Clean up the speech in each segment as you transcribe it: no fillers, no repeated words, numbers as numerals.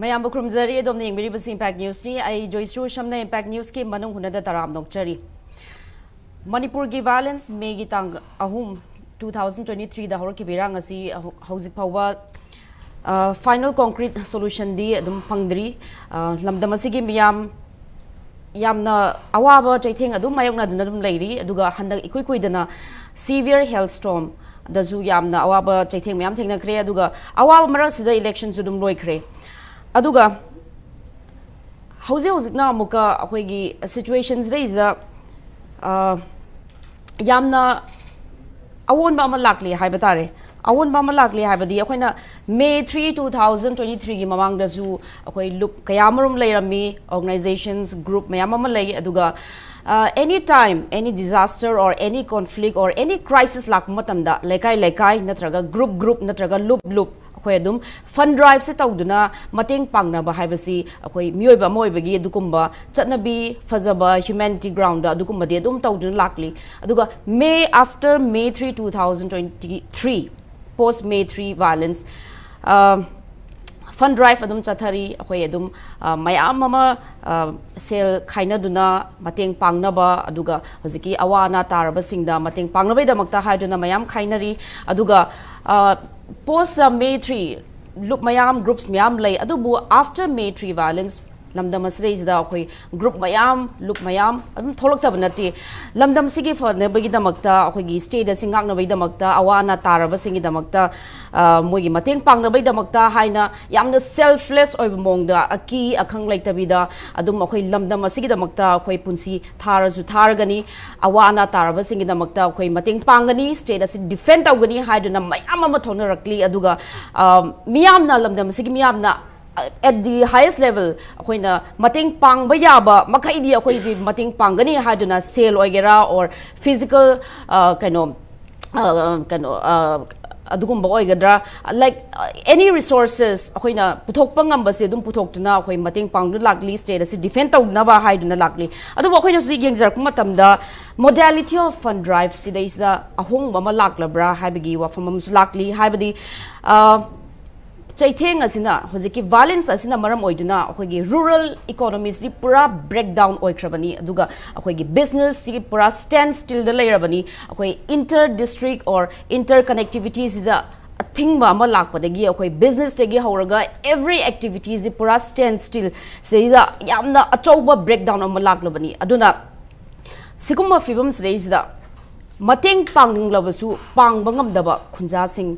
Mayam Bukrumzari, Dominic Miribus Impact News ni, I Joyshree Usham Impact News ki Manung Hutna Taram Nokchari. Manipur ki violence Megi Tang Ahum 2023 the Horki Birangasi Hausi Power final concrete solution di Dum Pangdri Lamdamasigi Miam Yamna Awaba Jaiting Adum Mayona Dunadum Lady, Aduga Handa Equiquidana severe hailstorm. The Zu Yamna Awaba Jaiting Miam Tina Crea Duga Awaba Maras the elections to Dum Loicre. Aduga Hausi na Muka Ahoigi situations raised the Yamna Awon Bama Lakli Hibatare. Awon Bama Lakli Hibadi Akwena May 3, 2023 Mamang the Zoo Akoi look Kayamarum Layrami organizations group Mayama Lay Aduga anytime any disaster or any conflict or any crisis like Matamda Lekai Natraga group Natraga loop fund drive se tawduna mateng pangna ba haibasi akoi mioiba moibagi dukumba chatnabi fazaba humanity ground dukumba de dum tawduna lakli aduga after May 3 2023 post May 3 violence fund drive adum chathari akoi adum mayam mama sel khaina duna mateng pangna ba aduga hojiki awana taraba singda mateng pangna bai damakta haiduna mayam khainari aduga post May 3 look mayam groups mayam lay adubu after May 3 violence lamdam asreis da khoi group mayam look mayam adum tholok tabnati lamdam sigi for ne bagi damakta khoi gi state singak na bai damakta awana taraba singi damakta mogi mateng pang na bai damakta haina yamna selfless oi mongda aki akhang like tabida adum khoi lamdam sigi damakta khoi punsi tharasu thargani awana taraba singi damakta khoi mateng pangani state as defend awgani haiduna mayam ama thonarakli aduga miyam na lamdam sigi miyam na at the highest level, akoina mating pang bayaba makaidi akoiji mating pangani haduna sale oigera or physical adugum oigedra like any resources akoina puthok pangam base dum puthok tuna akoi mating pang lakli state as defend tawna ba haiduna lakli adu akoina si yengjar matamda modality of fund drive sidais da ahong mama laklabra haibagi wa famam lakli haibadi Chaiteng asina hojiki violence asina maram oiduna akoigi rural economies di pura breakdown oikrabani aduga akoigi business si pura stand still de layrabani akoi inter district or interconnectivities da thing ba ma lakpadagi akoi business tegi horaga every activities pura stand still seida yamna achoba breakdown am laklabani aduna sikuma fibums reisda mateng pangning labasu pangbangam daba khunja sing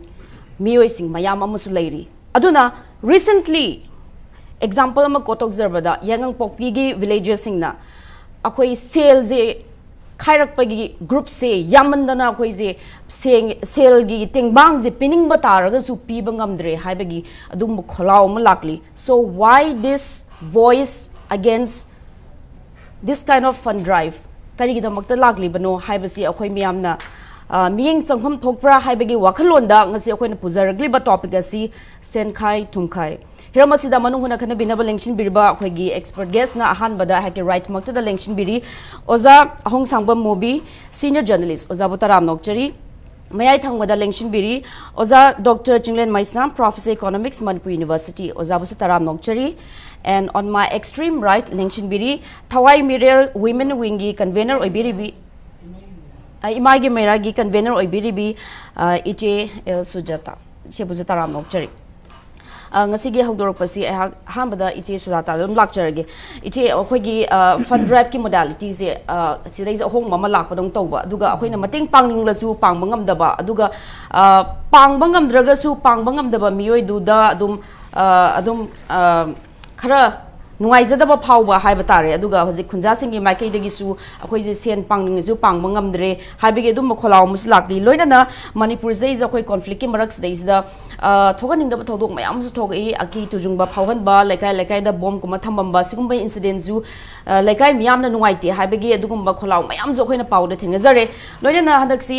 mioi sing mayam amusu lairi Aduna recently example ama kotok zerbada yangang pokpigi villages singna akoi sale je khairak pagi group se yamandana akoi je sale gi tingbang je pining bataraga su pi bangam dre haibagi adum kholaw ma lakli so why this voice against this kind of fund drive kari gi damakta lakli bano haibasi akoi miyamna Ming Sangham Thokpra Haibagi Wakalonda, Nasi Okon Puzaragli, but topic as Senkhai-Thumkhai. Hiramasida Manung Huna Binaba Lengshin Birba, Kwegi expert guest na Ahan Bada had the right mark to the Lengshin Biri, Oza Ahongsangbam Mobi, senior journalist, Oza Butaram Nokchari, May I thank Mada Lengshin Biri, Oza Dr. Chinglen Maisnam, Professor Economics, Manipur University, Oza Butaram Nokchari. And on my extreme right, Lengshin Biri, Thawai Mirel, Women Wingi, Convenor Oibiribi. Emagi Meira gi Convenor oibiribi iche el Sujata Sujata ram nokchari ngasigi hawdorok pasi hambada iche Sujata dum lakcharage iche akhoigi fund drive ki modalities e sidai hong mama lakpadong tawba aduga akhoina mating pangning lasu pangbangam daba aduga pangbangam draga su pangbangam daba mioi du da adum khara नुआइजदब फाउबा हाइबा तारे अदुगा हजिक खुंजासिंगी माइकैदगिसु अखोइजे Sen पांगनिंगजु पांगबा ngamdre हाइबगे दुम खलाव मुस लाकली लोइना मणिपुर से अखोइ conflict के मरक्स देइसदा थोगनिंगदब थोदोक मयामसु थोगई अकी तुजुंगबा फावहनबा लेकाय लेकायदा bomb कुमा थम्बंबा सिगुंबा इंसिडेंटजु लेकाय मियामना नुआइते हाइबगे अदुगुंबा खलाव मयामसु अखोइना पाउदे थेंगजरे लोइना हदक्सी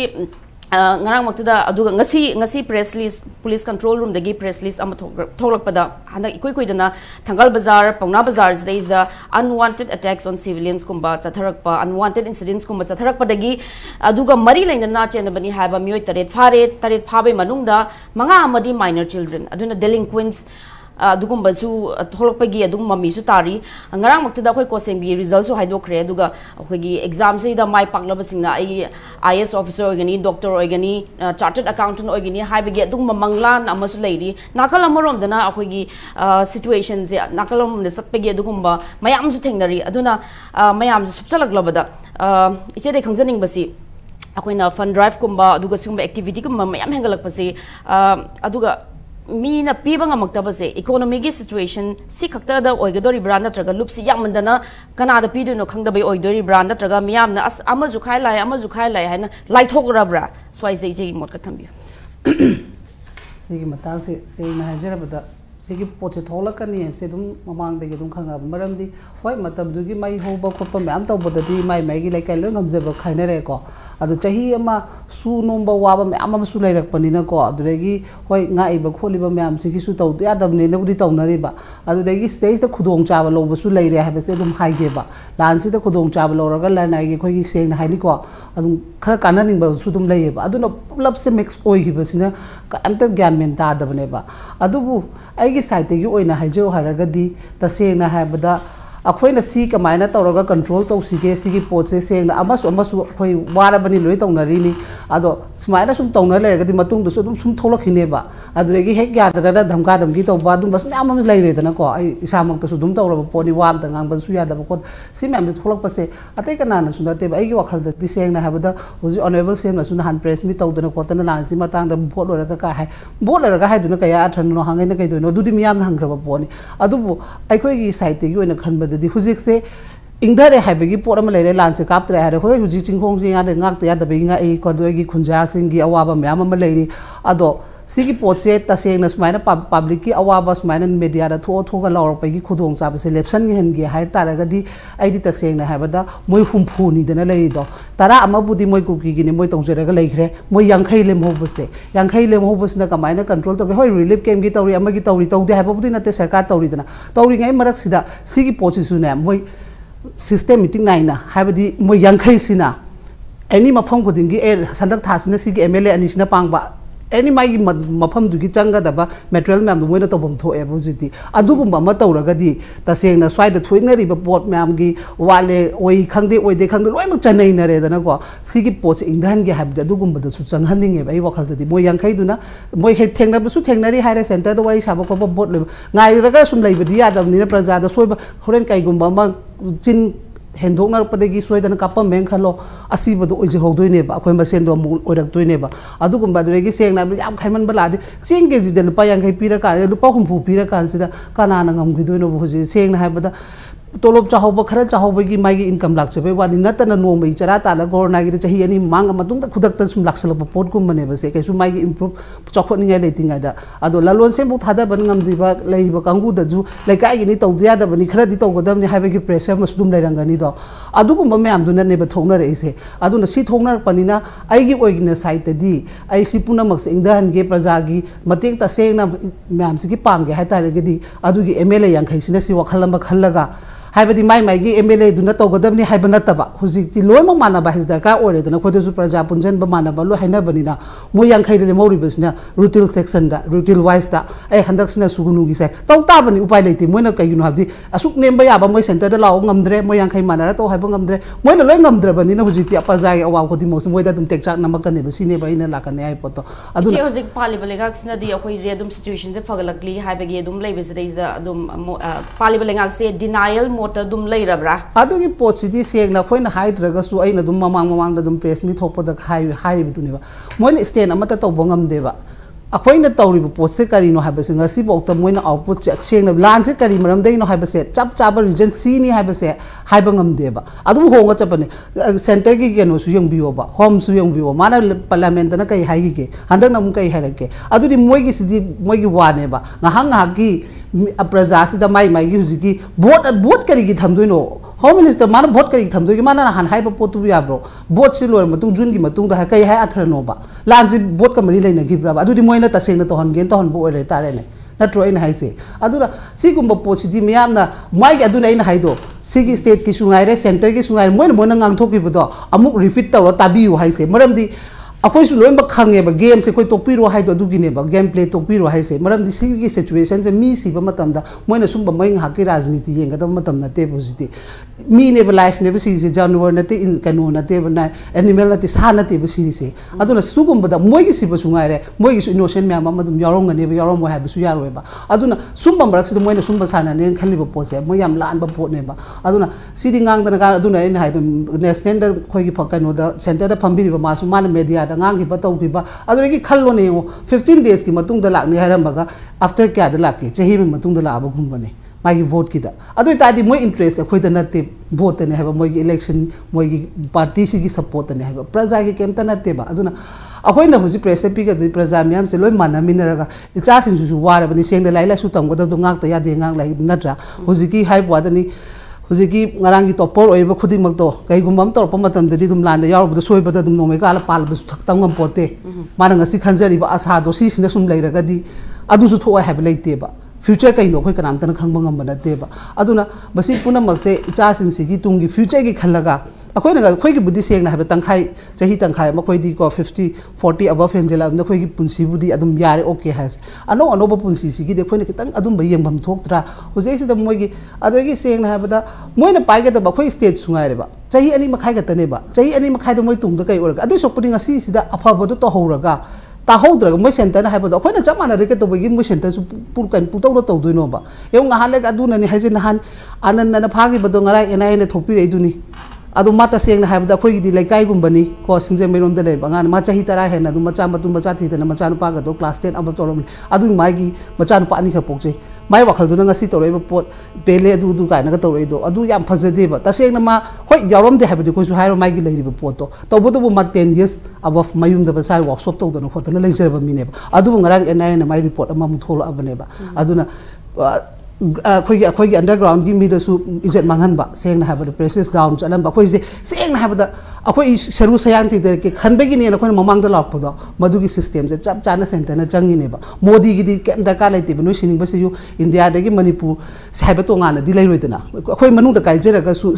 ngarang maktada aduga ngasi press list police control room dagi press list am tholakpada hana ikoi dana thangal bazar pauna bazar is the unwanted attacks on civilians kumba chatharakpa unwanted incidents kumba chatharakpa dagi aduga mari laina na chen bani haba mioi taret phabe manungda manga amadi minor children aduna delinquents दुगुंबसु थोलपगी अदुम मम्मीसु तारी ngarang maktada khoi kosembi results su haidokre aduga khoigi exam se da mai paklabasingna ai IS officer organi doctor organi chartered accountant organi haibegi adum manglan amasu leiri nakal amarom dana khoigi situations ya nakalom ne sakpegi adugumba mayamsu thengnari aduna mayam subchalaglabada iche de khangjaning basi akoina fund drive kumba aduga sumba activity kumba mayam hengalakpase aduga मीना पीबंगमक्तबसे economy की situation सी खक्तदा ओइगदोरिब्रा नत्रगा लुपसी यामंदना कनादा पीदुनो खंगदबे ओइदोरिब्रा नत्रगा मियामना अस अमजु खाइ लाइ हाइना लाइथोगराब्रा स्वाइसे इजे मोटका थंबियो सिगी मतांग से ना हजरबदा सिगी पोचे थोलकनी से दुम ममांग दे दुम खंगा मरमदी होय मतलब दुगी माई होबा खोप म्याम तबददी माई माईगी लाइक लो ngमजब खाइनरे को अदु चही अमा सु नोंबा वाबा म्याम अमा सु लाइरकपनिना को अदुरेगी होय ngaइबा खोलिबा म्याम सिगी सु तौ यादबने नबुदी तौनरिबा अदुरेगी स्टेज द खुदोंग चाबा लोबसु लाइरे हाबसे दुम हाइगेबा लानसि द खुदोंग चाबा लोरगा लानाइगी खोगी सेंग हाइनि को अदुम खरा कानानिंबा सु दुम लाइबा अदुनो पुलप से मिक्स ओइगिबसिना अंत ज्ञान मेन तादबनेबा अदुबु आइगी साइड गी ओइना हाइजो हारगदी तसेना हाबदा अखोइना सी कमाइना तौरगा कंट्रोल तौसिगे सिगी पोचे सेंगना अमसु अखोइ वारबनी लोइ तौनरिनी अदो स्माइना सुम तौना लेरगदी मतुंग दसु दुम सुम थोलखिनेबा अदुरेगी हेक यादरदा धमका धमकी तौबा दुम बस म्याम लाइरेदना को आई इसामक तसु दुम तौरबा पोनी वाम त ngang बसु यादबा को सि म्याम थोलकपसे अतै कनाना सुनते बा आइगी वखल दति सेंगना हाबदा हुजि ऑनरेबल सेम नसु हान प्रेस मी तौदना कोतना लानसि मतंग द भोट लरगा का हाय भोट लरगा हायदुना कया अथरनो हांगैना कैदुनो दुदि म्याम हंग्रबा पोनी अदुबु आइखोइगी साइड तेगी ओइना खनबद हुजिक से इंधरे हाइबगी पोर अमा लेरे लान से कापत्रे हारे होय हुजि चिंखोंग से यादे ngakte yadabegi nga e kodoi gi khunja singi awaba myam ama leiri ado sigi potse taseng na smaina public ki awaba smaina media da tho ga lawr pagi khudong cha se lepsan gi hen gi hai taraga di aidi taseng na habada moi humpu ni dena leiri do tara ama budi moi kuki gi ni moi tongjera ga leikre moi yankhai lem hobus na kamaina control to hoy relief camp gi tawri ama gi tawri tawde ha budi na te sarkar tawri dana tawri ngai marak sida sigi potse su na moi system meeting naina habadi moi yankhai sina any mafam khudingi sandak thasina sigi MLA anisina pangba any mai mafam dugi changa daba material mam du moina tobom tho e bujiti adugumba ma tawragadi taseng na swai da thoina ri ba pot mam gi wale oi khangde oi de khangde loi mak chanai na re dana ko sigi pot indhan gi habda adugumba da su changhaning e bai wakhal da di moi yankhai duna moi he thengna bu su thengna ri haire center da wai saba ko bot le ngai raga sum lai bidi adam ni na praja da soiba horen kai gumba ma chin हेंदोंना पदगी सोयदन कापा में खलो असीबदो ओइजे होदोइनेबा अखोय मसेंदो ओरक्तोइनेबा अदुगुंबा दुरेगी सेंगना याम खाइमन बलादि Seng KG दे लुपा यांखै पीरा का लुपा हुमफु पीरा कानसिदा कानाना ngamगिदोइनो होजि सेंगना हायबदा तोलोब चाहौब खरा चाहौबगी मागी income लाक्चबे वानि नतना नोमई चरा ताला गोरनागी चाही अनि मांग मतुंग खुदक्त सुम लाक्सलप पोट गुमने बसे कैसु मागी इम्प्रूव चखोनिङै लेतिङा दा अदो लालोन से मुक थादा बन ngamदिबा लेइबा कांगु दजु लेकाई नि तौदिया दा बनि खरा दि तौगदमनि हायबगी प्रेशर मसुदुम लेरंगनि दो अदुगुम मैम दुना नेबा थोंना रेसे अदुना सि थोंना पनिना आइगी ओइगिना साइट दि आइ सि पुनमक से इंदहन गे प्रजागी मतेंग तसेंगना मैम सिगी पांगे हायतारगदि अदुगी MLA यांखैसिना सि वखलम खल्लगा हाइबदी माई माइगी MLA दुना तौगदमनि हाइबा नतबा हुजिकति लोइम मानबा हिज दरकार ओरेदना खोदसु प्रजा पुंजन ब मानबा लो हाइनाबनिना मो यांखैदे मौरिबसना रूटिल सेक्शन दा रूटिल वाइज दा ए हंदक्सना सुगुनुगी से तौताबनि उपाय लेति मोइना कयिनु हाबदि असुक नेमबा याबा मोइ सेंटर दा लाव ngamdre मोइ यांखै मानरा तो हाइबा ngamdre मोइना लोइ ngamद्रबनिना हुजिकति अपाजाय अवाव खोदि मोस मोइदा दुम टेकचाक नमकने बसिने बाइना लाकने आइ पतो अदु जे हुजिक पालिबलेगाक्सना दि अखोइ जे दुम सिचुएशन जे फगलकली हाइबगे दुम लेबसदैजा दुम पालिबलेगाक से डिनायल मोटर दुम लेरबरा अदुगी पोचिदि सेंगना खोइना हाइद्रगसु अइना दुम ममांग दा दुम प्रेस मी थोपदा हाइबिदुनेबा मोइना स्टेन अमता तौबो ngamदेबा अखोइना तौरिबो पोसे करिनो हाबसे ngasi bokta moina output check lan se kari maram dei no habase chap chap region c ni habase haiba ngam deba adu honga chapane center gi geno su yong biyo ba home su yong biyo mana parliament na kai hai gi handak nam kai harake adu di moi gi sidi moi gi wane ba ngahang ngagi praja sida mai mai gi hujigi vote kari gi thamdoino home minister mana vote kari thamdoi gi mana han haiba potu ya bro vote si lor matung jun gi matung da kai hai athrano ba lan si vote kamari leina gi bra adu di moina taseng na to hon gen to hon bo oi tare ne natro ina haise adura sigumba pochidi miyamna mai ga aduna ina haido sigi state ki sungai re center ki sungai moina ngang thoki bodo amuk repeat taw tabiu haise maramdi akoi su loimba khange ba game se koi tokpiro haido adugine ba gameplay tokpiro haise maramdi sigi situation je mi si ba matamda moina sumba mai ngaki rajniti yenga da matamna te positive mi ne life ne si se janwar na te in kanu na te na animal na te sa na te ba si se aduna sugumba da moi gi si ba sungai re moi gi su innocent mya ma dum yarong ne ba yarong mo ha ba su yaro ba aduna sumba marak si moina sumba sana ne khali ba pose moi yam lan ba pot ne ba aduna sidi ngang da ga aduna in haido national da khoi gi phakano da center da phambi ba ma su man media ngang ki batau ki ba adure ki khallo ne 15 days ki matung da lak ni haram baga after kya da lak ki chahi me matung da la ba ghum bane mai vote ki da adu ta di moi interest khoi da natte vote ne ha ba moi election moi party si gi support ne ha ba praja ki kem ta natte ba aduna akoi na huji press pi ga di praja myam se loi mana minara ga cha sin su war ba ni seng da lai la su tam ga da ngak ta ya de ngak lai natra huji ki hai bwa da ni Huziki ngarang ki topor oi ba khuding mak to kai gumam tor pa matam de dum lan da yaw bu soi ba da dum no me kala pal bu thak tam ngam pote mana ngasi khanjari ba asa do si sina sum leira ga di adu su thoi have leite ba future kai no khoi kanam tan khang bangam ba te ba aduna basi punam mak se cha sin si gi tung gi future gi khalaga akoi na khoi gi budi seng na ha tangkhai chahi tangkhai ma khoi di ko 50 40 above angela na khoi gi punsi budi adum yare okay has ano ba punsi si gi de khoi na kitang adum ba yem bam thok tra hojei si da moi gi adoi gi seng na ha ba da moi na pai ga da ba khoi state sungai re ba chahi ani makhai ga tane ba chahi ani makhai da moi tung da kai or ga adoi sok pudi ngasi si da afa ba to horaga ta hodra moi center na ha ba da khoi na chamana re ke to gi moi center su pur kan pu to do no ba eu nga hale ga aduna ni haje na han anan na phagi ba do ngarai ena ene thopi re du ni adu mata seng na habda khoi di laikai gumbani ko singje merom de le bangan ma chahi tara he na du macha matu macha thi de na macha nu pa ga do class 10 aba torom adu mai gi macha nu pa ani kha pokje mai wakhal du na ngasi toroi ba pot pele du ka na ga toroi do adu yam phajade ba ta seng na ma hoi yarom de habdi ko su hairo mai gi leiri ba pot to bu ma 10 years above mayum da ba sai workshop to do na khotana leiser ba mi ne ba adu ngarang nai na mai report ama mu tholo abane ba adu na khoi gi underground gi mi da su ijet manghan ba seng na ha ba presses down chalam ba khoi je seng na ha ba da akhoi sharu sayang ti de ke khanbe gi ne na khoi mamang da lak podo madu gi system je chap chana center na changi ne ba modi gi di kem darkar lai te ba noi sining ba se yu india da gi manipur sai ba to nga na di lai roi da na khoi manung da kai je ra ga su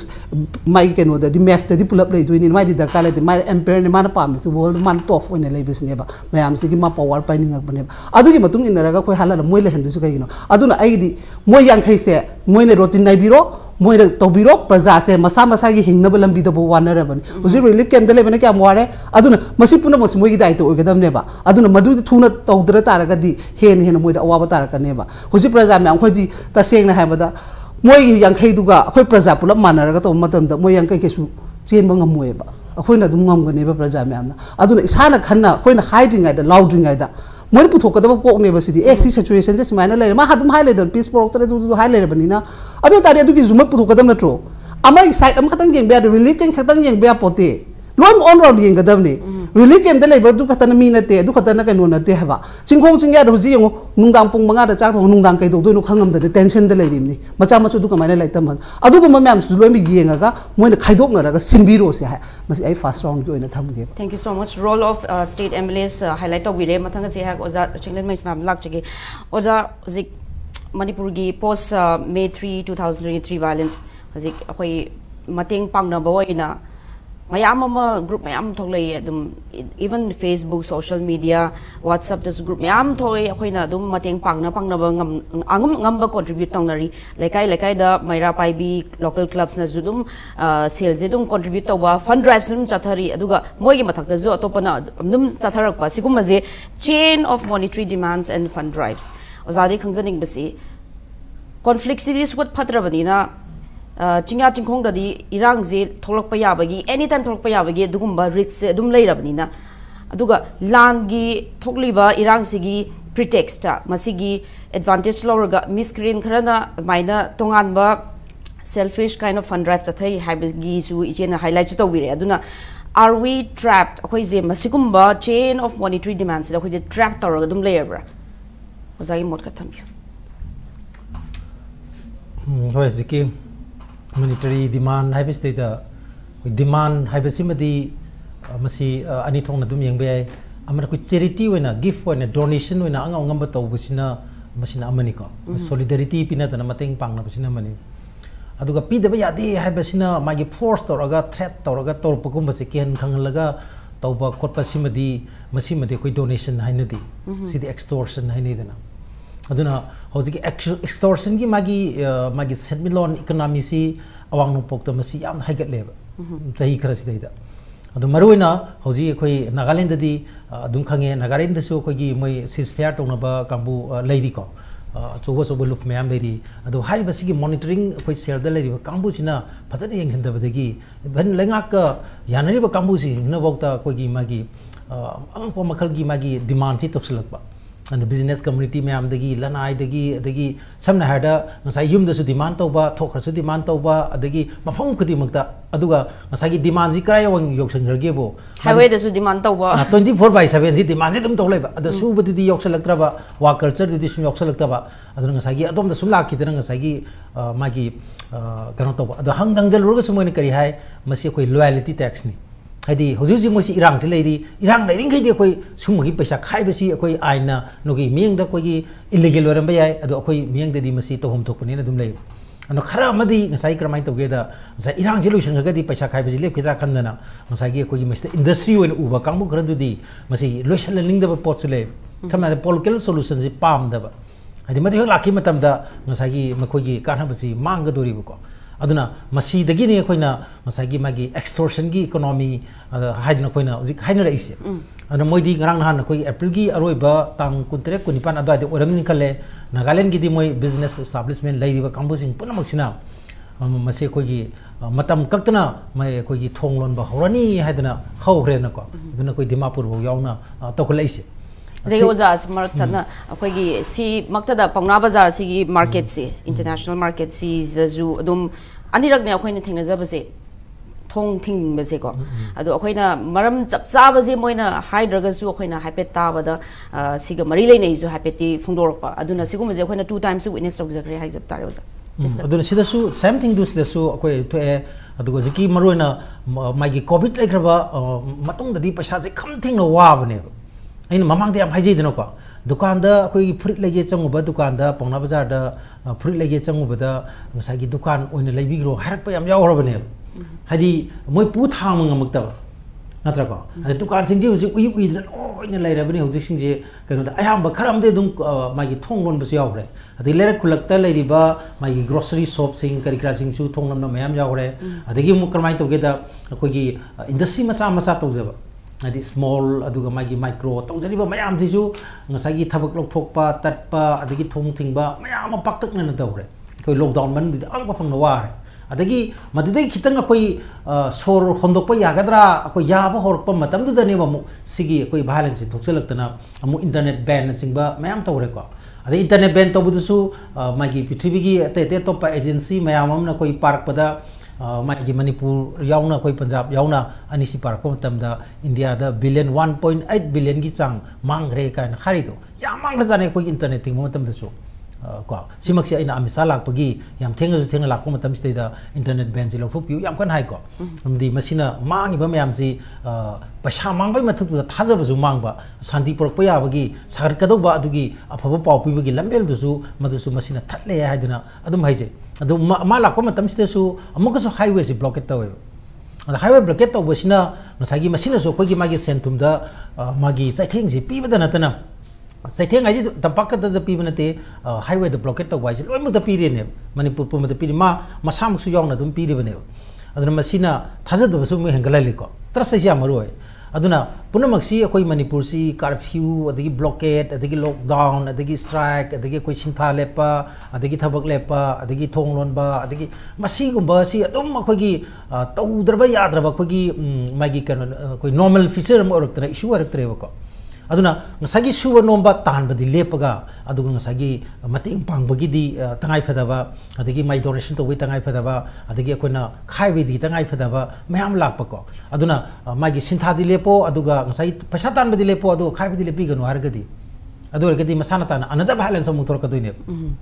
mai ke no da di map da di pull up lai do ni mai di darkar lai de mai empire ne man pa mi su world man top one lai bis ne ba mayam se gi ma power pa ning ak ba ne ba adu gi matung in ra ga khoi hala moi le hendu su kai no adu na ai di moi yang khai se moi ne rotin nai biro moi ne to biro praja se masa gi hingna ba lambi da bo wana ra ban uji relief camp de le bane kya mware aduna masi puna mos moi gi dai to ogadam ne ba aduna madu thuna to dra tar ga di hen moi da awa ba tar ka ne ba uji praja me ang khoi di ta seng na ha ba da moi yang khai du ga khoi praja pulap manara ga to matam da moi yang kai ke su chen ba ngam moi ba khoi na dum ngam ga ne ba praja me amna aduna isana khanna khoi na hiding ga da louding ga da moi puthok ka da pok ne ba si di si situation je smaina le ma hadum hai le da peace prok tare du hai le bani na adu tare adu gi zuma puthok ka da na tro amai side am khatang yeng ba relief kan khatang yeng ba pote lom on round yeng ga da ne relief kem da le ba du khatana mi na te du khatana ka no na te ha ba chingkhong chingya da huji yeng nungdang pung manga da chak thong nungdang kai do do no khangam da tension da le rim ni macha machu du ka mai lai tam han adu ko ma myam su loi mi yeng ga moi na khaidok na ra ga sinbi ro se ha masi ai first round ki oina tham ge Thank you so much. Role of state MLAs highlight to wire mathanga se ha oja Chinglen Maisnam lak chege oja zik Manipur gi post May 3 2023 violence zik akhoi mateng pangna boina mayam ama group mayam tholai adum even Facebook social media WhatsApp this group mayam thoi akhoi na adum mateng pangna ba ngam ba contribute tongnari lekai da Meira pai bi local clubs na zudum sales edum contribute to ba fund drives num chathari aduga moi gi mathak da zu atopana num chatharak pa sigum je chain of monetary demands and fund drives ozadi khangjaning basi conflict series what phatrabani na Chinga chingkhong da di irang je tholok pa ya bagi anytime tholok pa ya bagi dugum ba rich se dum lei rabni na aduga langi thokliba irangsigi pretexta masigi advantage loraga miscreant kharana maina tonganba selfish kind of fund drive chathai haibagi su ichena highlight to wire aduna are we trapped akoi je masigumba chain of monetary demands akoi je trapped tawraga dum layer bra ozai mot ka thambi hoi ziki monetary demand haibis data demand haibasimadi masi ani thong na dum yengbe amana ko charity wena gift wena donation wena anga ngamba tawbusina masina amani ko solidarity pina tana mateng pangna basina mani aduga pidaba yade haibasina magi force toraga threat toraga torpagum base ken khanglaga tawba khotpa simadi masimadi koi donation hainadi sidi extortion hainidana aduna hojiki extortion gi magi settlement economy si awang no pokta masi yam haigat leba chahi khara sidaida adu maruina hoji koi Nagaland di adum khange Nagaland da so koi moi ceasefire tonaba kambu leidi ko chobo chobo lup mayam leidi adu hai basigi monitoring koi share da leidi kambu sina phajana yengsin da badagi ban lenga ka yanari ba kambu si na bokta koi gi magi angpo makhal gi magi demand si toksilakba and the business community mayam dagi lanai dagi samna hada ngasai yum da su demand tawba thokra su demand tawba adagi mafam khudi makta aduga ngasai gi demand ji krai wang yoksan gerge bo highway da su demand tawba 24/7 ji demand ji dum tawleba ada su badu di yoksalaktraba wa culture di sum yoksalaktaba aduna ngasai gi adom da sum lakhi da ngasai gi magi kano tawba ada hangdang jal ruga sumoini kari hai masi koi loyalty tax ni hadi hojuji mosi irang se leiri irang leiri ngai de koi sumagi paisa khai basi koi aina nogi mieng da koi illegal oram bayai ado koi mieng de di masi to hom thokuni na dum lei ano khara madi ngasai kramai tawge da ngasai irang solution ga di paisa khai basi le khidra khamdana ngasai gi koi masti industry wen uba kangbu khran du di masi lotion ling da pot sele thamna political solution ji pam da ba hadi madi lakhi matam da ngasai gi makoi gi kana basi mang ga dori ko aduna masi dagi ne koina masagi magi extortion gi economy haidna koina zik haina raise ana moidi ngarang han koi april gi aroiba tang kuntre kunipan adai de oram ni khale Nagaland gi di moi business establishment lairiba kambusing punamaksina masi koi gi matam kaktana mai koi gi thonglon ba horani haidna hawre na ko duna koi Dimapur bo yauna tokhlaise they ojas marktana akoi gi si maktada Paungna Bazaar si market si international market si zu dum anirak ne akoi ne thingna jabase thong thing base ko ado akoi na maram chapcha base moina haidraga su akoi na happy ta bada siga mari le nei zu happy ti phungdorpa aduna sigum je akoi na 2 times witness of zakre hai jab taroza aduna sida su same thing dus su akoi to e adugo ziki maroina magi covid laikraba matung da di paisa je kham thing no wa bane aina mamang de am haji dino ko dukan da koi fruit lege changuba dukan da Paungna Bazaar da fruit lege changuba da ngasagi dukan oina leibigro harak pa yam yawrabane hadi moi pu thang ngamakta natra ko ade dukan singji uji ui da oina leirabane hojik singje kano da ayam ba kharam de dum magi thonglon bas yawre ade lere kulakta leiriba magi grocery shop sing karikra sing chu thonglon na mayam yawre adegi mu karmai to ge da koi gi industry masa tawjaba adi small aduga magi micro tawjariba mayam jisu ngasagi thabak lokthokpa tatpa adagi thong thingba mayam paktak na dawre koi lockdown man di ang pafang nawa adagi madidai khitang koi sor hondokpa yagadra koi yaba horpa matam du dane mamu sigi koi balance thokchalaktana amu internet ban singba mayam tawre ko adi internet ban tawbudusu magi prithvi gi ate topa agency mayam amna koi park pada magi Manipur yauna koi Punjab yauna anisi park ko tamda India da billion 1.8 billion gi chang mangre kan kharido ya mang jane koi internet ting mo tamda so ko simaksi aina amisa lak pagi yam thenga lak ko matam stay da internet ban ji lokthop yu yam kan hai ko amdi masina mangi ba mayam ji pasha mangbai mathuk da thaja basu mangba shanti porok pa ya bagi sagar kadok ba adugi afaba pau pi bagi lambel dusu madusu masina thatle haiduna adum haije adu mala ko matam ste su amuka so highway si blockade tawe ada highway blockade taw basina masagi masina so kogi magi sentum da magi chaitheng ji pi bada natana chaitheng aji tapak da pi banate highway da blockade taw wise loi mu da pi re ne Manipur pu mu da pi ma masamuk su yong na dum pi re bane aduna masina thajad basu mu hengala liko trasa ja maroi aduna punamaksi akoi Manipur si curfew adagi blockade adagi lockdown adagi strike adagi koi sintha lepa adagi thabak lepa adagi thonglon ba adagi masi gumba si adum akoi gi taudraba yadraba akoi gi magi kan koi normal feature mo raktra issue raktre ko aduna ngasagi suwa nomba tanbadi lepaga aduga ngasagi mating pangbagi di tangai phadaba adagi mai donation to wi tangai phadaba adagi akoina khaibi di tangai phadaba mayam lakpa ko aduna magi sintha di lepo aduga ngasai paisa tanbadi lepo adu khaibi di lepi ganu hargadi adu hargadi masana tan another violence amu thor kadoine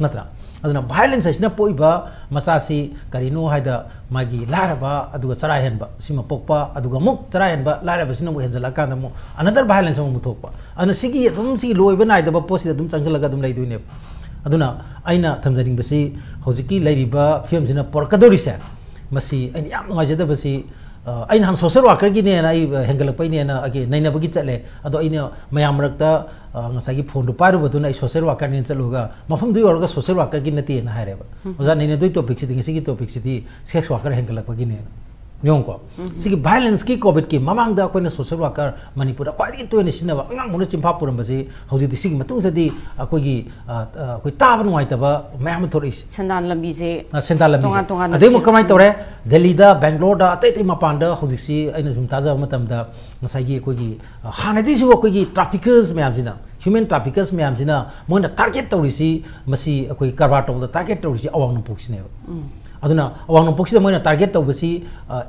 natra aduna violence asina poiba masasi karino haida magi laraba aduga chara henba sima pokpa aduga muk chara henba laraba sina mu henjala kanda mu another violence amu thokpa ana sigi dum si loiba nai daba posi dum changalaga dum laiduine aduna aina thamjaring basi hojiki lairiba film sina porkadori se masi ani yam ngajada basi aina han social worker gi ne na ai hengalpai ne na age naina bagi chale ado aina mayam rakta ngasagi phone paru baduna social worker ne chaluga mafam dui orga social worker gi nati na hareba oja naina dui topic si dingi topic si sex worker hengalpai ne nyong ko sigi violence ki covid ki mamang da ko na social worker Manipur ko ri to ne sinaba ngang mo chimpa puram basi hoji di sigi matung sadi ko gi ko taban wai taba mayam thoris sendan lambi se sendan lambi ade mo kamai tore Delhi da Bangalore da ate mapan da hoji si aina sum taza matam da ngasai gi ko gi hanadi si ko gi traffickers mayam sina human traffickers mayam sina mo na target torisi masi ko karwa to da target torisi awang no puksine aduna awang nopok si moina target to basi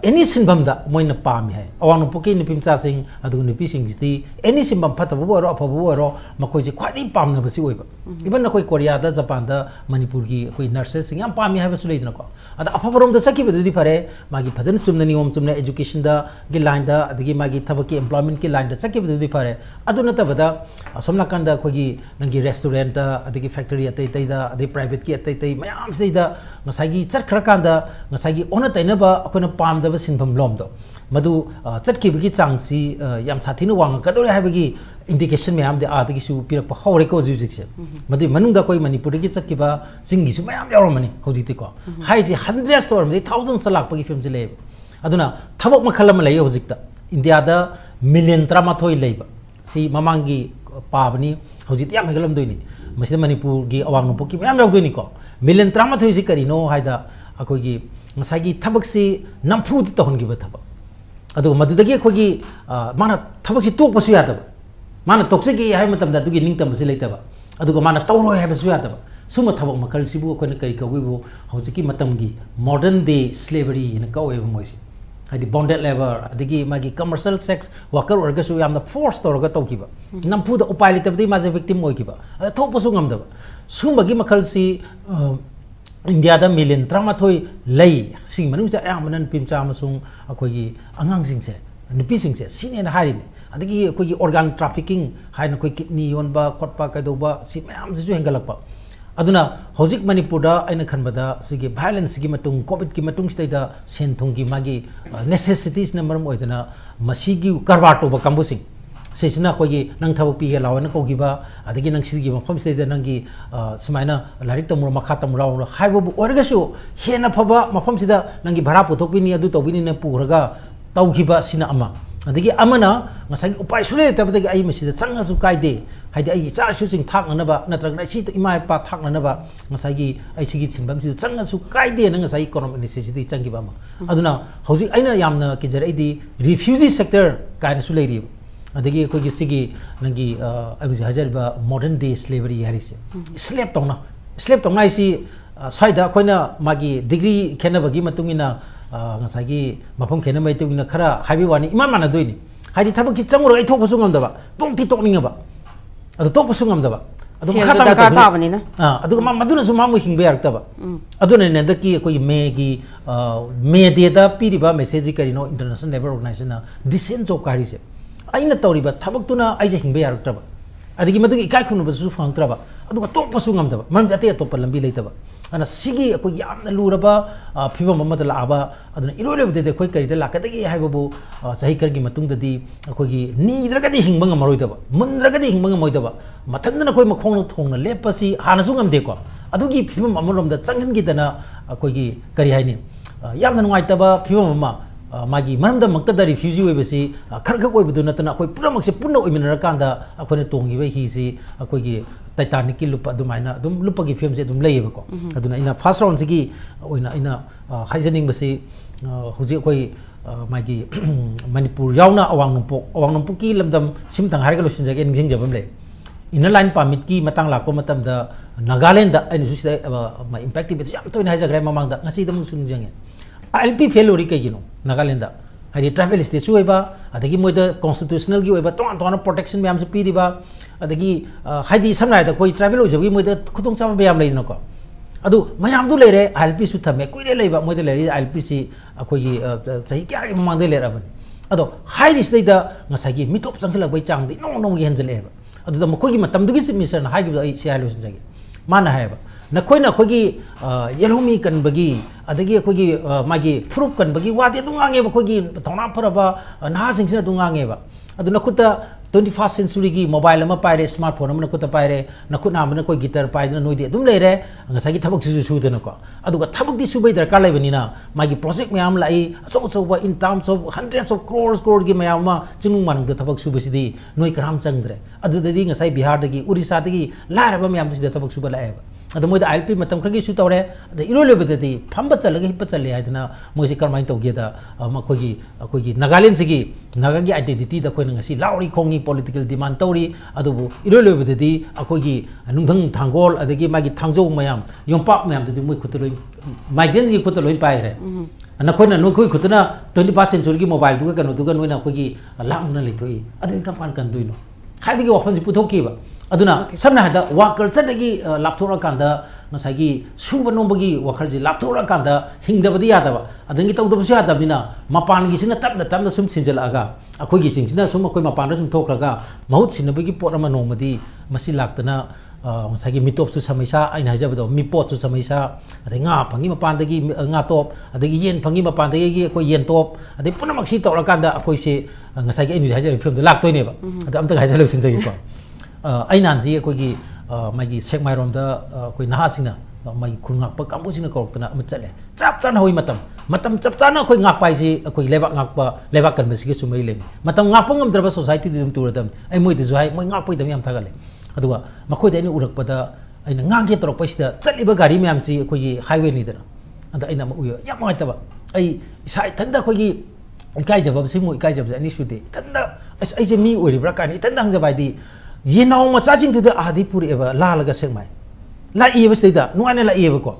any sinbam da moina pami hai awang nopok ki nipimcha sing adu nipi sing sti any sinbam phata bu ro aphabu ro makoi ji khwadi pam na basi oiba even na koi Korea da Japan da Manipur gi koi nurses sing am pami hai basu leidna ko ada aphaborom da saki bedudi phare magi phadan sumna niom sumna education da gi line da adigi magi thabaki employment ki line da saki bedudi phare aduna ta bada somna kan da koi gi nangi restaurant da adigi factory atai tai da adigi private ki atai tai mayam sei da ngasagi char kanda ngasagi ona tainaba akona pamdaba sinpham lomdo madu chatkibagi changsi yam sathina wang kadore habagi indication mayam de adagi su pirak pa hore ko jujikse madu manungda koi Manipur gi chatkiba singi su mayam yaramani hojite ko haiji hundreds storm de thousands salak pagi film jile aduna thabok makhalam lay hojikta India da million tramathoi leiba si mamangi pabani hojit yam hegalam doini masida Manipur gi awang no poki mayam yagdoini ko million tramathoi si karino haida akogi ngasagi thabak si nampu to hongi ba thabak adu madudagi akogi mana thabak si tok pasu yadaba mana tokse gi hai matam da dugi lingtam si leitaba adu mana tawro hai basu yadaba suma thabak makal sibu ko na kai ka wibo hojiki matam gi modern day slavery in ka we moisi hadi bonded labor adigi magi commercial sex worker orga su yamna force to orga tokiba nampu da upai litabdi ma je victim moikiba thok pasu ngamdaba suma gi makal si India da million tramathoi lei sing manu sa ayam manan pimcha masung akogi angang sing se nupi sing se sine na hari ne adigi akogi organ trafficking hai na koi kidney yon ba khotpa ka do ba si mayam ju hengalakpa aduna hojik Manipur da aina khanbada sigi violence gi matung covid gi matung stai da sen thong gi magi necessities na maram oidana masigi karwa to ba kambusing sesina kogi nang thabu pi he lawana ko giba adigi nang sigi mafam state nangi sumaina larik tamur makha tamura haibu orgasu hena phaba mafam sida nangi bhara puthokpi ni adu tobini na puraga taugiba sina ama adigi amana ngasagi upai sule tabadagi ai masida changa su kaide haidi ai cha su sing thak na ba natragna si ima pa thak na ba ngasagi ai sigi chimbam si changa su kaide na ngasai economic necessity changi ba ma aduna hoji aina yamna ki jarai di refugee sector kaina su leiri adagi kogi sigi nangi abisi hajar ba modern day slavery harise slave tongna isi saida koina magi degree khena bagi matungina ngasagi mafam khena mai tungina khara habi wani imam mana doini haidi thabak ki changura ai thok pasung amdaba tong ti tokninga ba adu tok pasung amdaba adu khata ta bani na adu maduna su mamu hingbe yaktaba aduna ne daki koi megi media da piriba message karino international labor organization na decent job karise aina tawriba thabak tuna aije hingbe yaktaba adigi madu ikai khunu basu fangtraba adu tok pasu ngamdaba mam ate to palambi leitaba ana sigi ko yamna luraba phiba mamad laaba aduna irole bde koi kari da lakadagi haibabu sahi kargi matung dadi kogi nidragadi hingba ngamaroidaba mundragadi hingba ngamoidaba mathandana koi makhong thongna lepasi hanasu ngamde ko adugi phiba mamarom da changhan gi dana kogi kari haini yamna nungaitaba phiba mama मागी मरम the Makta the refugee ओइ बसी खर खक ओइ बदु नतना अखोई पुरा मक्से पुन्ना ओइ मिनर कांदा अखोने तोंगी बे ही सी अखोई की टाइटैनिक की लुप अदुमाइना अदुम लुप की फिल्म से अदुम लेयेबको अदुना इना फर्स्ट राउंड सिगी ओइना इना हाइजनिंग बसी हुजी अखोई मागी मणिपुर यावना अवांग नोंपो की लमदम सिमतंग हारगा लोसिनजागे निंजिंग जबम ले इनर लाइन परमिट की मतंग लाको मतम द नागालैंड द आइन सुसिदा इंपैक्ट बे याम तोइन हाइजग्रे ममांग द ngasi दम सुनजंगे ILP फेल होरी कइगिनो नागालैंड द हाइदि ट्राइबल स्टेट सुइबा अदगी मोइद कॉन्स्टिट्यूशनल की ओइबा तोन तोन प्रोटेक्शन मैम से पीरिबा अदगी हाइदि समनाय द कोई ट्राइबल ओइजबगी मोइद खुतोंग चाबा बेयाम लेदिनो को अदु मयाम दु लेरे ILP सु थमे कुइरे लेबा मोइद लेरि ILP सी अखोगी सही क्या ममांग दे लेराबन अदो हाइ रिस्क द ngasi मिटोप चंखलबई चांग दि नो नो हेंजलेबा अदु द मखोगी मतम दुगी मिशन हाइगिबो आई सेयालो संजगे माना हायबा नखोइना अखोगी येलोमी कनबगी अदगी अखोगी मागी प्रूफ कनबगी वादे दुंगांगे अखोगी थौना फरबा नाहासिंगसिना दुंगांगेबा अदु नखुता 21st century की मोबाइल अमा पाइरे स्मार्टफोन अमा नखुता पाइरे नखुना अमना कोई गिटार पाइदना नोइदि अदुम लेरे ngasi थबक सुसु सुदनको अदुगा थबक दि सुबै दरकार लेबनिना मागी प्रोजेक्ट मयाम लाई अचौ अचौबा in terms of hundreds of crores की मयाम मा चिंगुंग मानंग थबक सुबसिदि नोइ कराम चंगद्रे अदुदि ngasi Bihar दगी Orissa दगी larva मयाम this थबक सुबा लाएबा अदो मोइद ILP मतम खरगी सु तौरे अद इरोलेबदि फंबा चलगे हिप चले हाइदना मोइसे करमाइन तौगेदा अखोगी नागालैंड सिगी नागागी आइडेंटिटी द खोइन ngasi लाउरी खोंगी पॉलिटिकल डिमांड तौरी अदुबु इरोलेबदि अखोगी नुंगथंग थांगोल अदगी मागी थांजौ मयाम योंपाक मयाम दि मोइ खुतलोइ माइग्रेंट की खुतलोइ पाइरे नखोइना नोखोइ खुतना 21st century की मोबाइल दुगा कनो दुगा नोइना अखोगी लांगना लेथोइ अदि कपान कंदुइनो हाइबिगी वाफन पुथोकीबा अदुना सबना हदा वाकर चदगी लापथोरा कांदा ngसागी सुब नोंबगी वाखर जी लापथोरा कांदा हिंगदबदी यादबा अदंगी तौदबसु यादबनिना मपानगी सिना तपना तपना सुम सिंजलागा अखोगी सिंगसिना सुम अखोइ मपान सुम थोखरागा बहुत सिनबगी पोट अमा नोंमदी मसि लाक्तना ngसागी मिटोप सु समैसा आइन हाजबदो मिपोट सु समैसा अदे nga phangi mapandagi nga top adagi yen phangi mapandagi akoi yen top ade punamaksi tawra kanda akoi se ngसागी ai hajar film do laktoineba ade amta hajar sinjagi ko ai nanji akoi मागी सेकमाइरोम the कोई नहासिना मागी खुंगाप कांबुसिना कोरक्तना अम चले चप चाना होई मतम चप चाना कोई ngak पाइसि कोई लेबा ngakpa लेबा कनबसिगे सुमै लेनि मतम ngakpa ngamdraba society dum turadam ai moi दिजु हाय moi ngakpai दम याम थागले अदुगा मखोइ दैनि उरकपदा आइना ngange तरकपसिदा चलिबा गाड़ी म्याम सि कोई हाईवे नि दना अदा आइना उयो याम माइतबा आई साइ थंदा कोई इकाइ जबब सि moi इकाइ जब जानि सुदे थंदा ai je mi ओरिब्रा कानि थंदा हंजबाइदि ये नाउ मचाजिंग तुद आदिपुर एबा लालगा सेगमाय ला इबस्तेदा नुआने ला इबको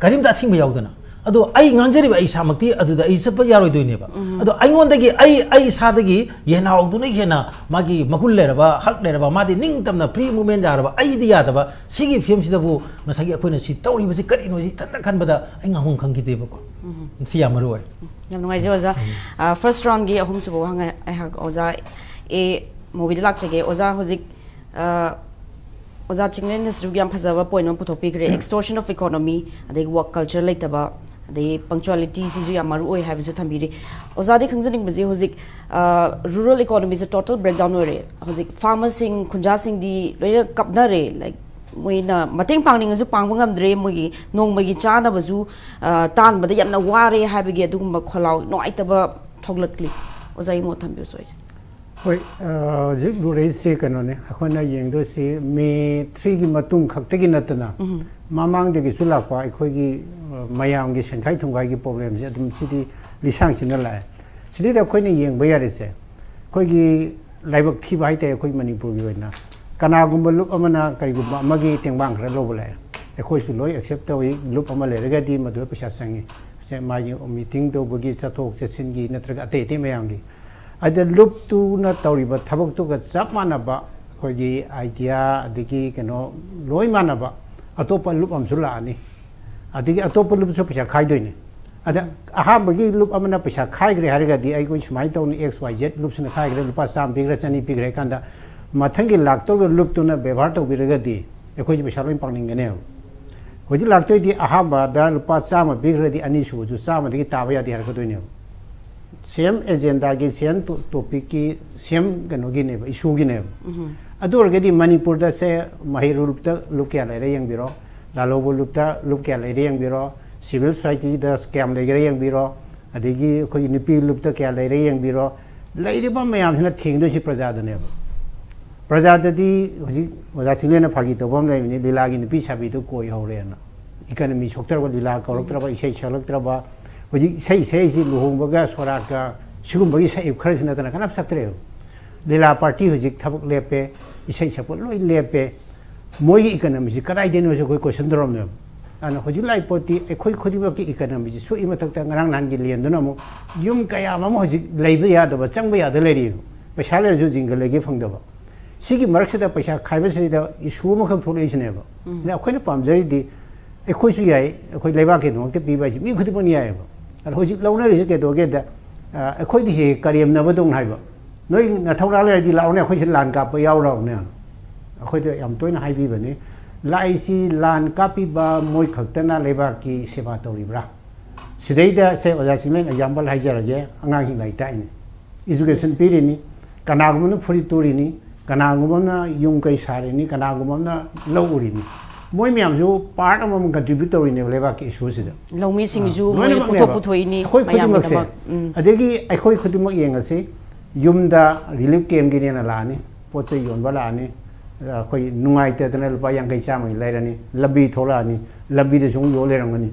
करीम दा थिंग याउदना अदो आई ngangjari ai samakti aduda ai sapa yaroi doineba ado aingondagi ai sadagi ye naउ दुने हेना मागी मकुल लेरबा हक लेरबा मादि निंग तमना फ्री मूवमेंट जारबा आई दि यादबा सिगी फिल्म सिदबु मसागी अखोइना सि तौरिबा सि करिनो सि तंदा खनबदा ai ngahung khangkidebको सि यामरोय याम नुंगाइ जे ओजा फर्स्ट राउंड गी अहुम सुबो हंग ai hak ओजा ए मोबी लाक्चगे ओजा होजिक ओजा चिंगलेन नसरुग्याम फजबा पॉइंट ऑफ पुथोपिग्रे एक्सटॉर्शन ऑफ इकोनॉमी अदे वर्क कल्चर लेतबा अदे पंक्चुअलिटी सिजु या मारु ओय हाबिसु थंबिरि ओजा दे खंजनिंग बजे होजिक रूरल इकोनॉमी से टोटल ब्रेकडाउन ओरे होजिक फार्मर्स सिंग खुंजा सिंग दी रेना कपना रे लाइक मोइना मतेंग पांगनिंगसु पांगबा ngamdre मोगी नोंगमगी चानाबसु तानबदा यामना वारे हाबिगे दुगुम्बा खोलाव नोआइतबा थोगलकली ओजा इमो थंबिउ सोइस होय जिक रुरे से कनोने अखोना येंगदो से मे 3 की मतुंग खक्तगी नतना मामांग दगी सुलापा अखोगी मयाम की Senkhai-Thumkhai की प्रॉब्लम से अदुम सिदी लिसांग चिन लाए सिदी द अखोइने येंगबा यारे से अखोगी लाइबक थी बाइते अखोई मणिपुर की वना कनागुम्बा लुप अमना करिगुम्बा अमगी तेंबांग खरा लोबलाए अखोई सु लोय एक्सेप्ट तवी लुप अमा लेरगदी मदु पैसा संगी से मागी मीटिंग तो बगी चथोक चसिनगी नत्रगा अते ते मयांगी अदे लुप तु न तौरिबा थबक तु ग चप मानबा अखोगी आइडिया अदगी कनो लोय मानबा अतोपा लुप अमसु लानी अदगी अतोपा लुप सु पैसा खाइदोइने अदा अहाबगी लुप अमना पैसा खाइग्रे हारगदी आई कोइ समाइ तौन XYZ लुप सुन खाइग्रे लुपा साम बिग्रे चनी बिग्रे कांदा मथंगी लाक्तो लुप तुना व्यवहार तो बिरगदी अखोजी पैसा लोय पांगनिंगने होजि लाक्तोइदि अहाबा दा लुपा चाम बिग्रेदी अनी सुजु चाम दगी ताबा यादि हारगदोइने सेम एजेंडा की सेम टॉपिक की सेम कनोगी ने इशू की ने अदुरगदी मणिपुर द से महिरुल त लुप क्या लेरे यंग लालोबो लुप त लुप क्या लेरे यंग सिविल सोसाइटी द स्कैम लेरे यंग adigi khoi nipi lupta kya lai re yang biro lai re ba mayam sina thing do si prajada ne prajada di hoji oja single na phagi to bom lai ni dilagi nipi chabi to koi hore na economy sokter ba dila ka loktra ba isai chalaktra ba hoji sei si luhong baga sorat ka sigum bagi sai khara sina tana kanap saktre dila party hoji thabuk lepe isai chapot loi lepe moi economy si kadai den ho ko question drom ne ana hoji lai poti e khoi khodi ba ki economy si so ima takta ngarang nan gi len do na mo yum kaya ma mo hoji leiba ya da ba chang ba ya da le ri paisa le ju jingle ge phang da ba sigi marak da paisa khaiba si da isu mo khak thole isne ba na khoi na pam jari di e khoi su yai khoi leiba ke no te pi ba ji mi khodi bon yai ba ana hoji law na ri ke do ge da e khoi di he kariem na ba dong hai ba noi na thau le di law ne khoi sin lan ka pa yaw raw ne khoi de yam toina hai bi ba ni lai si lan kapi ba moi khaktana leba ki seba toribra sideida se oja simen example hai jara ge angang hi lai tai ni education piri ni kana gumna phuri tori ni kana gumna yung kai sare ni kana gumna lowuri ni moi myam ju part amam contribute tori ni leba ki issue sida longmi sing ju moi puthok puthoi ni mayam ka adegi ai khoi khudimak yenga se yumda relief camp gi ne na la ni poche yon bala ni khoi nungai te tana lupa yang kai chamai lairani labi tholani labi de sung yo lerangani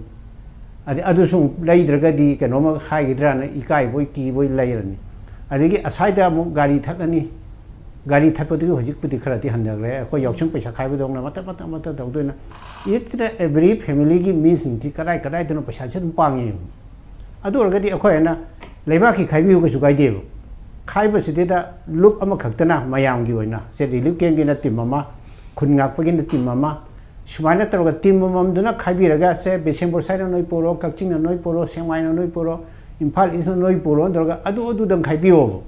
adu sung laidraga di kanoma khai gidrana ikai boi ki boi lairani adigi asaida mu gari thakani gari thapodi hojik pudi kharati handagle khoi yokchung paisa khai bu dongna mata dogdoina it's every family gi missing ti kadai deno paisa chen pangi adu orgadi khoi na leiba ki khai bi ko su gai de khai si da look ama khaktana mayam gi oina se relief camp gi na tim mama khun ngak pagi na tim mama sumana taroga tim mama duna khai bi raga se December sai na noi poro kakching na noi poro semai na noi poro imphal is na noi poro dorga adu dang khai bi o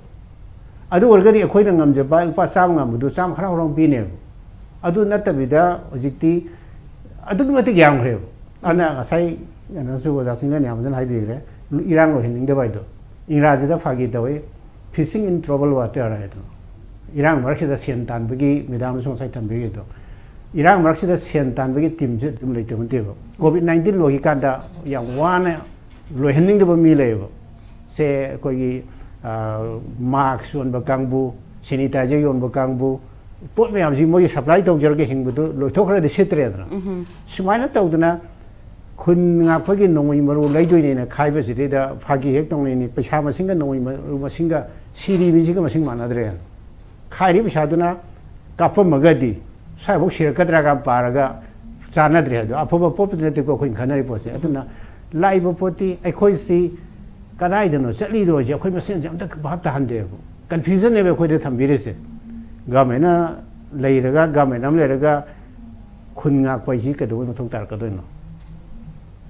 adu orgadi khoi na ngam je ba pa sam ngam du sam khara horong bi ne adu natabida ojikti adu mati gyam khre ana sai na su go ja singa nyam jan hai bi re irang lo hin de bai do ingraji da phagi dawai fishing in trouble water right irang marak da sian tan bagi medam song sai tan bagi do irang marak da sian tan bagi tim je dum le tum te covid 19 lo gi kan da yang wana lo hening de mi le bo se ko gi mask on ba kang bu sanitizer yon ba kang bu pot me am ji mo supply tong jer ge hing bu lo thokra de sitre da sumaina taw duna khun nga phagi nongoi maru laidoi ne khai ba side da phagi hek tong ne paisa ma singa nongoi maru ma singa siri bi jiga ma sing mana dre khai ri bisa duna kapam magadi sai bok shir kadra ga paraga chana dre do apho pop ne te ko khun khanari pose aduna live poti ai khoi si kadai de no sali ro je khoi ma sin jam ta bhap ta han de confusion ne be khoi de tham bi re se ga me na lei ra ga me nam le ra ga khun nga pai ji ka do ma thong tar ka do no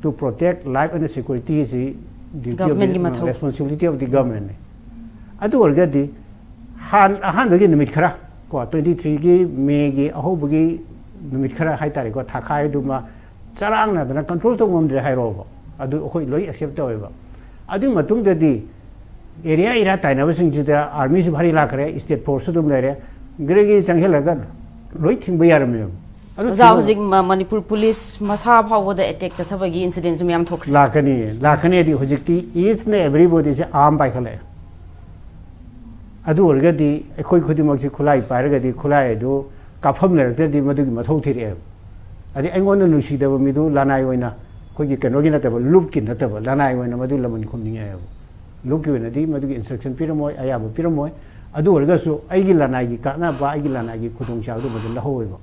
to protect life and security is the responsibility of the government. Adu orgadi han de nimit khara ko 23 gi me gi ahob gi nimit khara hai tari ko thakai du ma charang na da control to ngom de hai ro adu khoi loi accept to ba adu matung de di area ira tai na sing ji da army su bhari la khare state force dum le re gregi changhela ga loi thing ba yar me Hojik Manipur police masa phawo da attack chathabagi incident zum yam thokre lakani di hojikti each and everybody is arm by khale adu orgadi khoi khodi mak si khulai parga di khulai do kafam le rakte di madu mathau thire adi engon nu si da mi du lanai oina khoi gi kano gi na ta loop ki na ta lanai oina madu laman khum ni ya loop ki na di madu instruction piramoy aya bu piramoy adu orga su ai gi lanai gi ka na ba ai gi lanai gi khudong cha du madu la hoi ba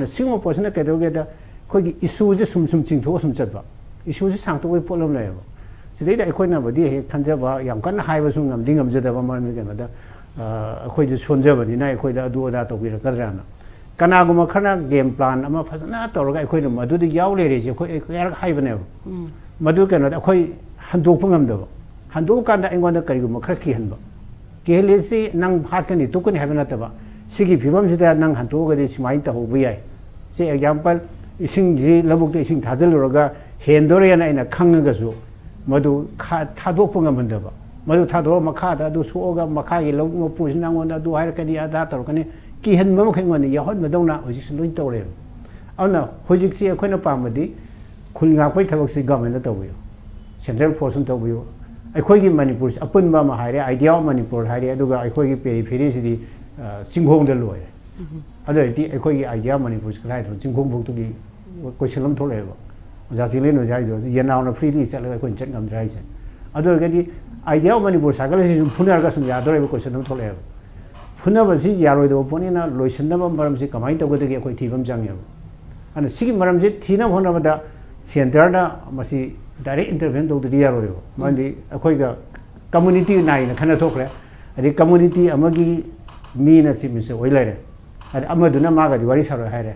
single person ke do ge da khoi gi issue je sum ching tho sum chat ba issue je sang to we problem le ba sidai da khoi na ba di he thanja ba yam kan hai ba su ngam ding ngam je da ba mar mi ke na da khoi je son je ba ni na khoi da adu da to bi ra ka dra na kana gu ma khana game plan ama phasana to ro ga khoi na ma du di yaw le re je khoi yar hai ba ne ma du ke na da khoi han dok pa ngam da ba han dok kan da engon da kari gu ma khra ki han ba ke le si nang hat kan ni to kun ha ba na ta ba sigi phibam sida nang han to ga de simai ta ho bu yai se example ising ji labuk de ising thajal ro ga hendore na ina khang ga su madu kha thadok pa ngam da ba madu thado makha da du so ga makha gi lo mo pu nang on da du har ka di ada tor ka ni ki hen ma khang on ya hot ma dong na hojik sin loin to re ana hojik si khoi na pa ma di khul nga koi thabak si government to bu central force to bu ꯑꯩꯈꯣꯏꯒꯤ ꯃꯅꯤꯄꯨꯔꯁꯤ ꯑꯄꯨꯟꯕ ꯑꯃ ꯍꯥꯏꯔꯦ idea of Manipur ꯍꯥꯏꯔꯦ ꯑꯗꯨꯒ ꯑꯩꯈꯣꯏꯒꯤ ꯄꯦꯔꯤꯐꯦꯔꯤꯁꯤꯗꯤ ꯆꯤꯡꯈꯣꯡꯗ ꯂꯣꯏꯔꯦ ꯑꯗꯨ ꯑꯣꯏꯔꯗꯤ ꯑꯩꯈꯣꯏꯒꯤ ꯑꯥꯏꯗꯤꯌꯥ ꯃꯅꯤꯄꯨꯔꯁꯤ ꯀꯗꯥꯏꯗꯅꯣ ꯆꯤꯡꯈꯣꯡꯐꯥꯎꯇꯒꯤ ꯀꯣꯏꯁꯟ ꯑꯃ ꯊꯣꯛꯂꯛꯑꯦꯕ ꯑꯣꯖꯥ ꯆꯤꯡꯂꯦꯟ ꯑꯣꯖꯥ ꯍꯥꯏꯗꯣ ꯌꯦꯅꯥꯎꯅ ꯐ꯭ꯔꯤꯗꯤ ꯆꯠꯂꯒ ꯑꯩꯈꯣꯏꯅ ꯆꯠ ꯉꯝꯗ꯭ꯔꯦ ꯍꯥꯏꯁꯦ ꯑꯗꯨ ꯑꯣꯏꯔꯒꯗꯤ ꯑꯥꯏꯗꯤꯌꯥ ꯑꯣꯐ ꯃꯅꯤꯄꯨꯔ ꯁꯥꯒꯠꯂꯁꯤ ꯁꯨꯝ ꯐꯨꯅꯔꯒ ꯁꯨꯝ ꯌꯥꯗꯣꯔꯤꯕ ꯀꯣꯏꯁꯟ ꯑꯃ ꯊꯣꯛꯂꯛꯑꯦꯕ ꯐꯨꯅꯕꯁꯤ ꯌꯥꯔꯣꯏꯗꯕ ꯄꯣꯠꯅꯤꯅ ꯂꯣꯏꯁꯤꯟꯅꯕ ꯃꯔꯝꯁꯤ ꯀꯃꯥꯏꯅ ꯇꯧꯒꯗꯒꯦ ꯑꯩꯈꯣꯏ ꯊꯤꯕ ꯑꯃ ꯆꯪꯉꯦꯕ ꯑꯗꯨꯅ ꯁꯤꯒꯤ ꯃꯔꯝꯁꯤ ꯊꯤꯅꯕ ꯍꯣꯠꯅꯕꯗ ꯁꯦꯟꯇꯔꯅ ꯃꯁꯤ ꯗꯥꯏꯔꯦꯛ ꯏꯟꯇꯔꯚꯦꯟ ꯇꯧꯗ꯭ꯔꯗꯤ ꯌꯥꯔꯣꯏꯕ ꯃꯔꯝꯗꯤ ꯑꯩꯈꯣꯏꯒ ꯀꯝꯃꯨꯅꯤꯇꯤ ꯅꯥꯏꯅ ꯈꯟꯅ ꯊꯣꯛꯈ꯭ꯔꯦ ꯑꯗꯩ ꯀꯝꯃꯨꯅꯤꯇꯤ ꯑꯃꯒꯤ ꯃꯤꯅ ꯆꯤꯞ ꯃꯤꯅꯤꯁꯇꯔ ꯑꯣꯏ ꯂꯩꯔꯦ ꯑꯗꯩ ꯑꯃꯗꯨꯅ ꯃꯥꯒꯗꯤ ꯋꯥꯔꯤ ꯁꯥꯔꯣꯏ ꯍꯥꯏꯔꯦ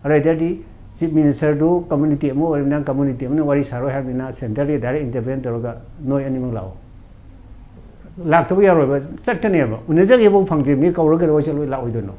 ꯑꯗꯨꯏꯗꯤ ꯆꯤꯞ ꯃꯤꯅꯤꯁꯇꯔꯗꯨ ꯀꯝꯃꯨꯅꯤꯇꯤ ꯑꯃ ꯑꯣꯏꯔꯕꯅꯤꯅ ꯀꯝꯃꯨꯅꯤꯇꯤ ꯑꯃꯅ ꯋꯥꯔꯤ ꯁꯥꯔꯣꯏ ꯍꯥꯏꯕꯅꯤꯅ ꯁꯦꯟꯇꯔꯗꯤ ꯗꯥꯏꯔꯦꯛ ꯏꯟꯇꯔꯚꯦꯟ ꯇꯧꯔꯒ ꯅꯣꯏ ꯑꯅꯤꯃꯛ ꯂꯥꯛꯑꯣ ꯂꯥꯛꯇꯕ ꯌꯥꯔꯣꯏꯕ ꯆꯠꯀꯅꯦꯕ ꯎꯅꯖꯒꯦꯐꯥꯎ ꯐꯪꯗ꯭ꯔꯤꯕꯅꯤ ꯀꯧꯔꯒ ꯀꯩꯗꯧ ꯆꯠꯂꯣꯏ ꯂꯥꯛꯑꯣꯏꯗꯣꯏꯅꯣ